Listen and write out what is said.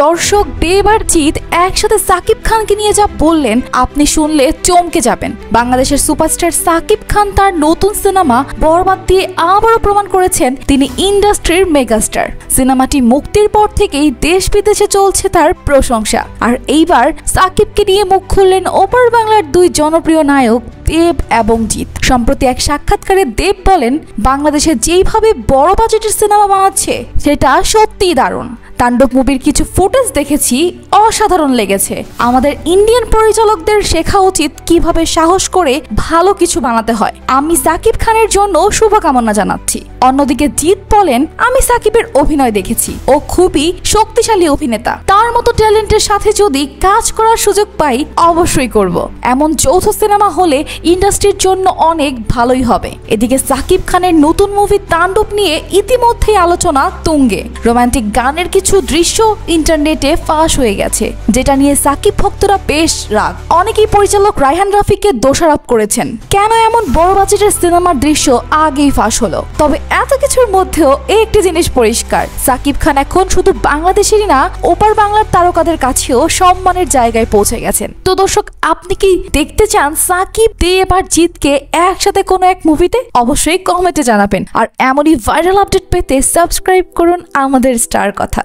দর্শক দেব আর জিৎ একসাথে সাকিব খানকে নিয়ে যা বললেন আপনি শুনলে চমকে যাবেন। বাংলাদেশের সুপারস্টার সাকিব খান তার নতুন সিনেমা বরবাদ দিয়ে আবারও প্রমাণ করেছেন তিনি ইন্ডাস্ট্রির মেগাস্টার। সিনেমাটি মুক্তির পর থেকেই দেশ বিদেশে চলছে তার প্রশংসা। আর এইবার সাকিবকে নিয়ে মুখ খুললেন ওপার বাংলার দুই জনপ্রিয় নায়ক দেব এবং জিৎ। সম্প্রতি এক সাক্ষাৎকারে দেব বলেন, বাংলাদেশে যেইভাবে বড় বাজেটের সিনেমা বানাচ্ছে সেটা সত্যিই দারুণ। তাণ্ডব মুভির কিছু ফুটেজ দেখেছি, অসাধারণ লেগেছে। আমাদের ইন্ডিয়ান পরিচালকদের শেখা উচিত কিভাবে সাহস করে ভালো কিছু বানাতে হয়। আমি সাকিব খানের জন্য শুভকামনা জানাচ্ছি। অন্যদিকে জিৎ বলেন, আমি সাকিবের অভিনয় দেখেছি, ও খুবই শক্তিশালী অভিনেতা। তার মতো ট্যালেন্টের সাথে যদি কাজ করার সুযোগ পাই অবশ্যই করব। এমন যৌথ সিনেমা হলে ইন্ডাস্ট্রির জন্য অনেক ভালোই হবে। এদিকে সাকিব খানের নতুন মুভি তাণ্ডব নিয়ে ইতিমধ্যেই আলোচনা তুঙ্গে। রোমান্টিক গানের কিছু দৃশ্য ইন্টারনেটে ফাঁস হয়ে গেছে, যেটা নিয়ে সাকিব ভক্তরা বেশ রাগ। অনেকেই পরিচালক রায়হান রাফিকে দোষারোপ করেছেন, কেন এমন বড় বাজেটের সিনেমার দৃশ্য আগেই ফাঁস হলো। তবে এত কিছুর মধ্যেও একটি জিনিস পরিষ্কার, সাকিব খান এখন শুধু বাংলাদেশেরই না, ওপার বাংলার তারকাদের কাছেও সম্মানের জায়গায় পৌঁছে গেছেন। তো দর্শক, আপনি কি দেখতে চান সাকিব, দেব আর জিৎকে একসাথে কোনো এক মুভিতে? অবশ্যই কমেন্টে জানাবেন। আর এমনই ভাইরাল আপডেট পেতে সাবস্ক্রাইব করুন আমাদের স্টার কথা।